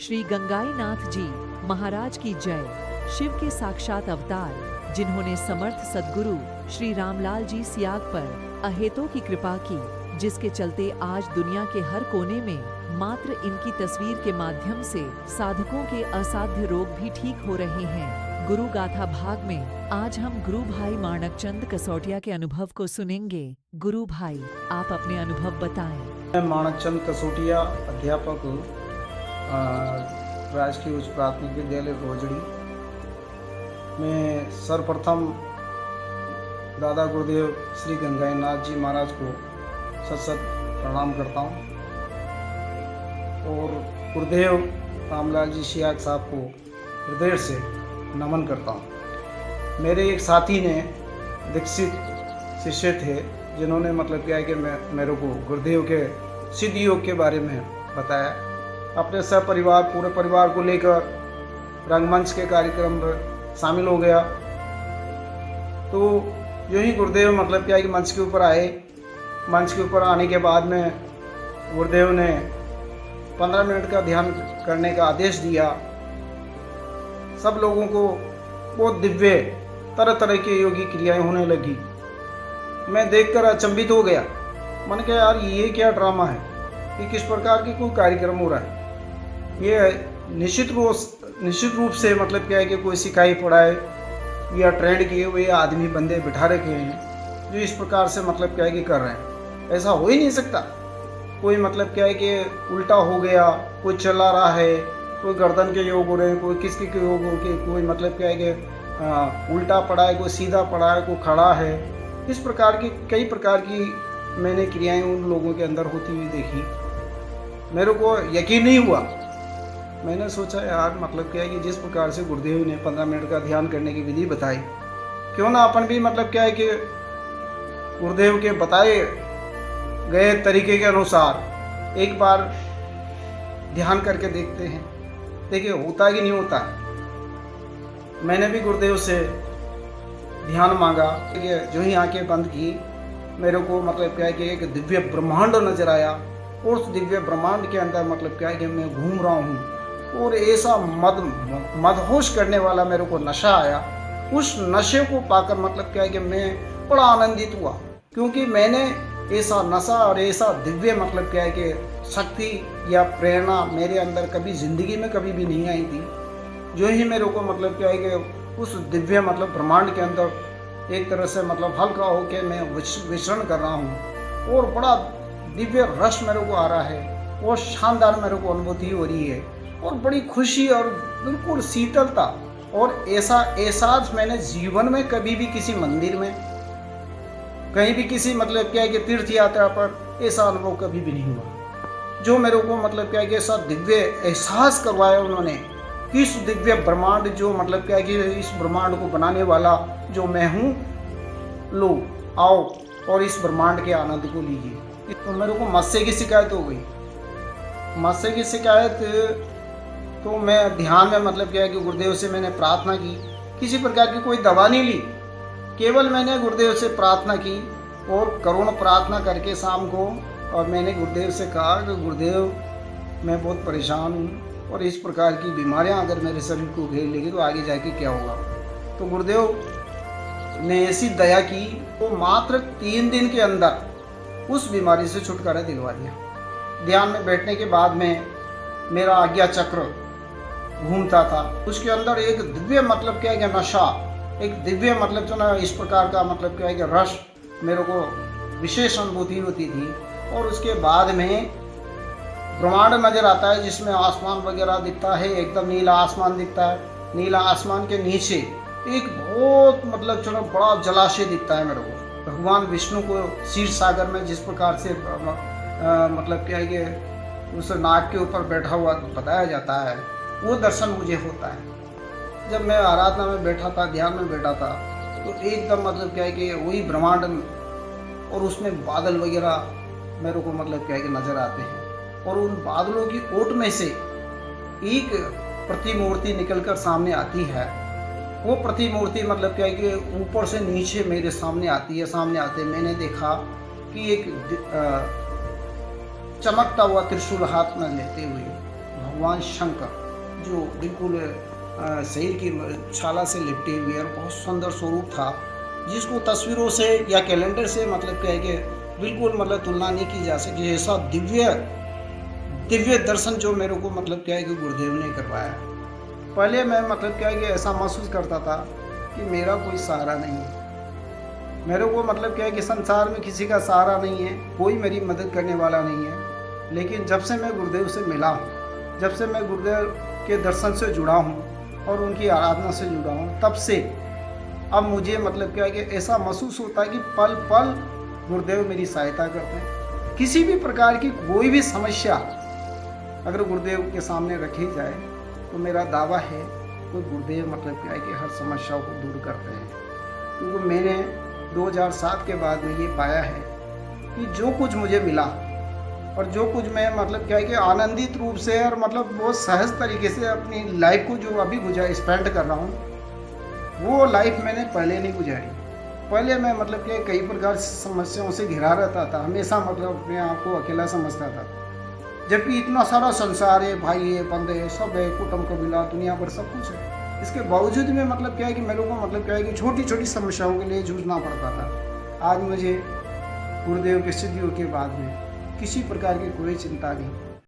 श्री गंगाईनाथ जी महाराज की जय। शिव के साक्षात अवतार जिन्होंने समर्थ सद्गुरु श्री रामलाल जी सियाग पर अहेतों की कृपा की, जिसके चलते आज दुनिया के हर कोने में मात्र इनकी तस्वीर के माध्यम से साधकों के असाध्य रोग भी ठीक हो रहे हैं। गुरु गाथा भाग में आज हम गुरु भाई माणकचंद कसौटिया के अनुभव को सुनेंगे। गुरु भाई, आप अपने अनुभव बताएं। मैं माणकचंद कसौटिया, अध्यापक राजकीय उच्च प्राथमिक विद्यालय रोजड़ी में सर्वप्रथम दादा गुरुदेव श्री गंगाईनाथ जी महाराज को सत प्रणाम करता हूँ और गुरुदेव रामलाल जी सियाग साहब को हृदय से नमन करता हूँ। मेरे एक साथी ने दीक्षित शिष्य थे जिन्होंने मतलब क्या है कि मेरे को गुरुदेव के सिद्ध योग के बारे में बताया। अपने सब परिवार, पूरे परिवार को लेकर रंगमंच के कार्यक्रम में शामिल हो गया। तो यूँ ही गुरुदेव मतलब क्या है कि मंच के ऊपर आए। मंच के ऊपर आने के बाद में गुरुदेव ने 15 मिनट का ध्यान करने का आदेश दिया। सब लोगों को बहुत दिव्य तरह तरह की योगी क्रियाएं होने लगी। मैं देखकर अचंभित हो गया। मन कहा यार ये क्या ड्रामा है, कि किस प्रकार की कोई कार्यक्रम हो रहा है। ये निश्चित रूप से मतलब क्या है कि कोई सिखाई पढ़ाए या ट्रेंड किए हुए आदमी बंदे बिठा रखे हैं जो इस प्रकार से मतलब क्या है कि कर रहे हैं। ऐसा हो ही नहीं सकता। कोई मतलब क्या है कि उल्टा हो गया, कोई चला रहा है, कोई गर्दन के योग हो रहे हैं, कोई किसके के योग हो के, कोई मतलब क्या है कि उल्टा पड़ा है, कोई सीधा पड़ा है, कोई खड़ा है। इस प्रकार की कई प्रकार की मैंने क्रियाएं उन लोगों के अंदर होती हुई देखी। मेरे को यकीन नहीं हुआ। मैंने सोचा यार मतलब क्या है कि जिस प्रकार से गुरुदेव ने 15 मिनट का ध्यान करने की विधि बताई, क्यों ना अपन भी मतलब क्या है कि गुरुदेव के बताए गए तरीके के अनुसार एक बार ध्यान करके देखते हैं। देखिए होता है कि नहीं होता है। मैंने भी गुरुदेव से ध्यान मांगा। जो ही आंखें बंद की, मेरे को मतलब क्या है कि एक दिव्य ब्रह्मांड नजर आया और उस दिव्य ब्रह्मांड के अंदर मतलब क्या है कि मैं घूम रहा हूँ और ऐसा मदहोश करने वाला मेरे को नशा आया। उस नशे को पाकर मतलब क्या है कि मैं बड़ा आनंदित हुआ, क्योंकि मैंने ऐसा नशा और ऐसा दिव्य मतलब क्या है कि शक्ति या प्रेरणा मेरे अंदर कभी ज़िंदगी में कभी भी नहीं आई थी। जो ही मेरे को मतलब क्या है कि उस दिव्य मतलब ब्रह्मांड के अंदर एक तरह से मतलब हल्का होकर मैं विचरण कर रहा हूँ और बड़ा दिव्य रस मेरे को आ रहा है और शानदार मेरे को अनुभूति हो रही है और बड़ी खुशी और बिल्कुल शीतलता। और ऐसा एहसास मैंने जीवन में कभी भी किसी मंदिर में, कहीं भी किसी मतलब क्या है कि तीर्थ यात्रा पर ऐसा अनुभव कभी भी नहीं हुआ। जो मेरे को मतलब क्या है कि ऐसा दिव्य एहसास करवाया उन्होंने, इस दिव्य ब्रह्मांड जो मतलब क्या है कि इस ब्रह्मांड को बनाने वाला जो मैं हूँ, लो आओ और इस ब्रह्मांड के आनंद को लीजिए। तो मेरे को मत्स्य की शिकायत हो गई। मत्स्य की शिकायत तो मैं ध्यान में मतलब क्या है कि गुरुदेव से मैंने प्रार्थना की। किसी प्रकार की कोई दवा नहीं ली, केवल मैंने गुरुदेव से प्रार्थना की और करुण प्रार्थना करके शाम को और मैंने गुरुदेव से कहा कि गुरुदेव मैं बहुत परेशान हूँ और इस प्रकार की बीमारियाँ अगर मेरे शरीर को घेर लेगी तो आगे जाके क्या होगा। तो गुरुदेव ने ऐसी दया की तो मात्र 3 दिन के अंदर उस बीमारी से छुटकारा दिलवा दिया। ध्यान में बैठने के बाद में मेरा आज्ञा चक्र घूमता था, उसके अंदर एक दिव्य मतलब क्या है कि नशा, एक दिव्य मतलब जो ना इस प्रकार का मतलब क्या है कि रस मेरे को विशेष अनुभूति होती थी। और उसके बाद में ब्रह्मांड नजर आता है जिसमें आसमान वगैरह दिखता है, एकदम नीला आसमान दिखता है। नीला आसमान के नीचे एक बहुत मतलब चलो बड़ा जलाशय दिखता है मेरे को। भगवान विष्णु को क्षीर सागर में जिस प्रकार से मतलब क्या है कि उस नाग के ऊपर बैठा हुआ बताया जाता है, वो दर्शन मुझे होता है। जब मैं आराधना में बैठा था, ध्यान में बैठा था, तो एकदम मतलब क्या है कि वही ब्रह्मांड और उसमें बादल वगैरह मेरे को मतलब क्या है कि नजर आते हैं। और उन बादलों की ओट में से एक प्रतिमूर्ति निकलकर सामने आती है। वो प्रतिमूर्ति मतलब क्या है कि ऊपर से नीचे मेरे सामने आती है। सामने आते मैंने देखा कि एक चमकता हुआ त्रिशूल हाथ में लेते हुए भगवान शंकर जो बिल्कुल शरीर की छाला से लिपटे हुए और बहुत सुंदर स्वरूप था, जिसको तस्वीरों से या कैलेंडर से मतलब क्या है कि बिल्कुल मतलब तुलना नहीं की जा सकती। ऐसा दिव्य दर्शन जो मेरे को मतलब क्या है कि गुरुदेव ने करवाया। पहले मैं मतलब क्या है कि ऐसा महसूस करता था कि मेरा कोई सहारा नहीं है, मेरे को मतलब क्या है कि संसार में किसी का सहारा नहीं है, कोई मेरी मदद करने वाला नहीं है। लेकिन जब से मैं गुरुदेव से मिला हूँ, जब से मैं गुरुदेव के दर्शन से जुड़ा हूँ और उनकी आराधना से जुड़ा हूँ, तब से अब मुझे मतलब क्या है कि ऐसा महसूस होता है कि पल पल गुरुदेव मेरी सहायता करते हैं। किसी भी प्रकार की कोई भी समस्या अगर गुरुदेव के सामने रखी जाए तो मेरा दावा है तो गुरुदेव मतलब क्या है कि हर समस्याओं को दूर करते हैं। क्योंकि मैंने 2007 के बाद में ये पाया है कि जो कुछ मुझे मिला और जो कुछ मैं मतलब क्या है कि आनंदित रूप से और मतलब बहुत सहज तरीके से अपनी लाइफ को जो अभी स्पेंड कर रहा हूँ, वो लाइफ मैंने पहले नहीं गुजारी। पहले मैं मतलब कि कई प्रकार से समस्याओं से घिरा रहता था, हमेशा मतलब अपने आप को अकेला समझता था, जबकि इतना सारा संसार है, भाई है, बंदे है, सब है, कुटुंब कबीला दुनिया भर सब कुछ है। इसके बावजूद में मतलब क्या है कि मेरे को मतलब क्या है कि छोटी छोटी समस्याओं के लिए जूझना पड़ता था। आज मुझे गुरुदेव की सिद्धियों के बाद में किसी प्रकार की कोई चिंता नहीं।